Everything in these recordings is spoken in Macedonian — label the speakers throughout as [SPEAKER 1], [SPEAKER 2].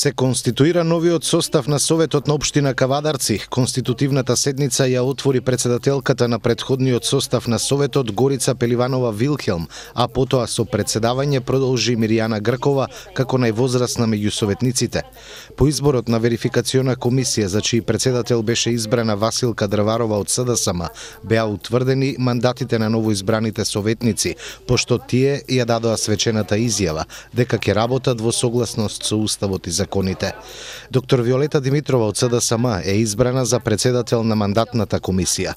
[SPEAKER 1] Се конституира новиот состав на Советот на општина Кавадарци. Конститутивната седница ја отвори председателката на претходниот состав на Советот Горица Пеливанова Вилхелм, а потоа со председавање продолжи Миријана Гркова како највозрасна меѓу советниците. По изборот на верификациона комисија, за чиј председател беше избрана Василка Дрварова од СДСМ, беа утврдени мандатите на новоизбраните советници, пошто тие ја дадоа свечената изјава дека ќе работат во согласност со уставот и законите. Доктор Виолета Димитрова од СДСМ е избрана за председател на мандатната комисија.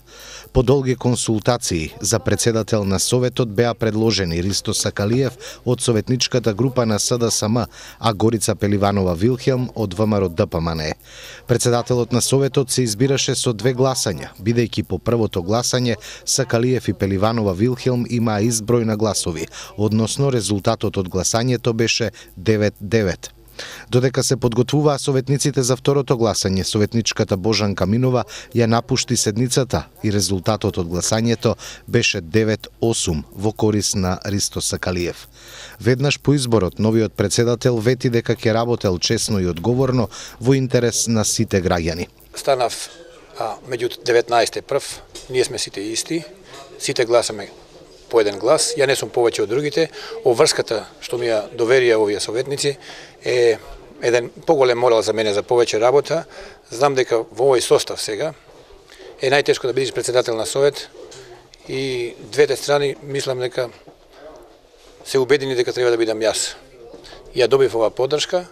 [SPEAKER 1] По долги консултации за председател на Советот беа предложени Ристо Сакалиев од советничката група на СДСМ, а Горица Пеливанова Вилхелм од ВМРО ДПМН. Председателот на Советот се избираше со 2 гласања, бидејќи по првото гласање Сакалиев и Пеливанова Вилхелм имаа изброј на гласови, односно резултатот од гласањето беше 9-9. Додека се подготвуваа советниците за второто гласање, советничката Божанка Минова ја напушти седницата и резултатот од гласањето беше 9-8 во корис на Ристо Сакалиев. Веднаш по изборот, новиот председател вети дека ќе работел честно и одговорно во интерес на сите граѓани.
[SPEAKER 2] Станав меѓу 19 прв, ние сме сите исти, сите гласаме по еден глас, ја не сум повеќе од другите. Обврската што ми ја доверија овие советници е еден поголем морал за мене за повеќе работа. Знам дека во овој состав сега е најтешко да бидеш председател на совет и двете страни мислам дека се убедени дека треба да бидам јас. Ја добив оваа поддршка,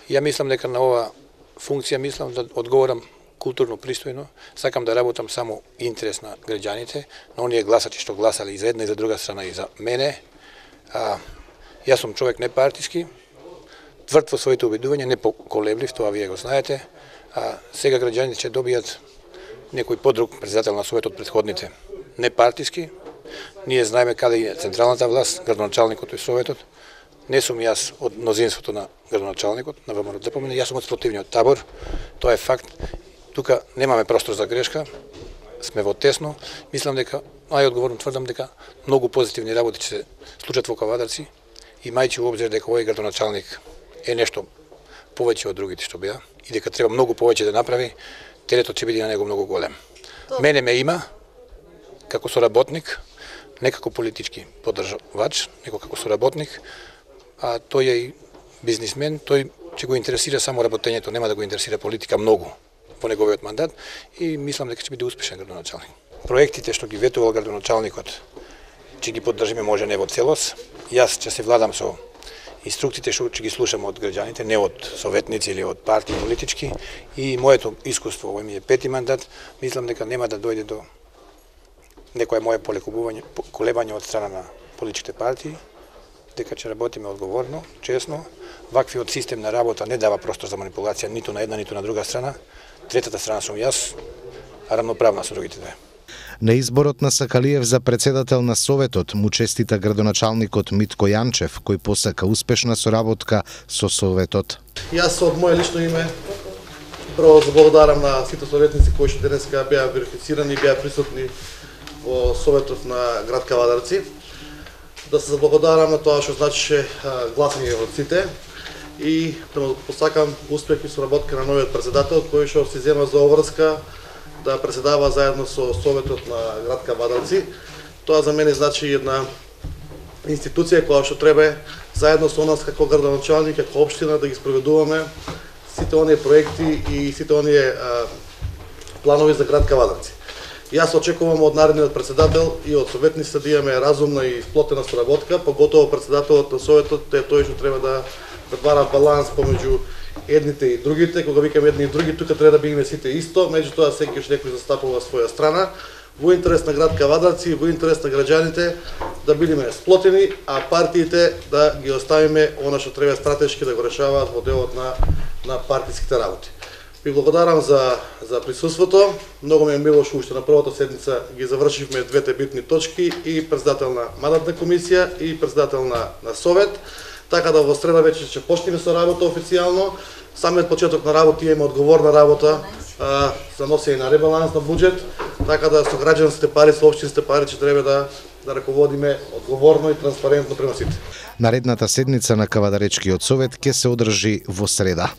[SPEAKER 2] ја мислам дека на оваа функција мислам да одговорам културно пристојно, сакам да работам само интерес на граѓаните, на оние гласачи што гласале и за една и за друга страна и за мене. Јас сум човек непартиски, тврд во своите обидувања, не поколеблив, тоа вие го знаете. Сега граѓаните ќе добијат некој подруг председател на Советот од претходните. Непартиски, ние знаеме каде е централната власт, градоначалникот и Советот. Не сум јас од мнозинството на градоначалникот, на ВМРО ДПМН, јас сум од спротивниот табор, тоа е факт. Тука немаме простор за грешка, сме во тесно. Мислам дека, најодговорно тврдам дека многу позитивни работи ќе се случат во Кавадарци, имајќи во обзир дека овој градоначалник е нешто повеќе од другите што беа и дека треба многу повеќе да направи, теретот ќе биде на него многу голем. Мене ме има како соработник, не како политички поддржавач, него како соработник, а тој е и бизнисмен, тој ќе го интересира само работењето, нема да го интересира политика многу во неговиот мандат и мислам дека ќе биде успешен градоначалник. Проектите што ги ветувал градоначалникот, ќе ги поддржиме може не во целост. Јас ќе се владам со инструкциите што ќе ги слушам од граѓаните, не од советници или од партии политички, и моето искуство, овој ми е 5-ти мандат, мислам дека нема да дојде до некое мое колебање од страна на политичките партии, дека ќе работиме одговорно, честно. Ваквиот систем на работа не дава простор за манипулација ниту на една, ниту на друга страна. Третата страна сум јас, равноправна со другите две.
[SPEAKER 1] На изборот на Сакалиев за председател на Советот му честита градоначалникот Митко Јанчев, кој посака успешна соработка со Советот.
[SPEAKER 3] Јас од моје лично име прво заблагодарам на сите советници кои што денеска беа верифицирани и беа присутни во Советот на град Кавадарци. Да се заблагодарам на тоа што значише гласање од сите и да му посакам успех и соработка на новиот председател кој што се зема за обврска да председава заедно со Советот на град Кавадарци. Тоа за мене значи една институција која што треба заедно со нас како градоначалник, како општина да ги спроведуваме сите оние проекти и сите оние планови за град Кавадарци. Јас очекувам од наредниот председател и од советниците да имаме разумна и сплотена соработка, поготово председателот на Советот е тој што треба да вара баланс помеѓу едните и другите. Кога викам едни и други, тука треба да бидеме сите исто, меѓутоа секој што некој застапува своја страна, во интерес на град Кавадарци, во интерес на граѓаните, да бидеме сплотени, а партиите да ги оставиме она што треба стратешки да го решаваат во делот на партиските работи. Ви благодарам за присуството. Многу ми е мило што уште на првата седница ги завршивме двете битни точки, и председател на мандатна комисија и председател на Совет. Така да во среда веќе ќе почнеме со работа официјално. Самиот почеток на работа има одговорна работа за носење на ребаланс на буџет, така да со граѓанските пари, со општинските пари ќе треба да раководиме одговорно и транспарентно према сите.
[SPEAKER 1] Наредната седница на Кавадаречкиот совет ќе се одржи во среда.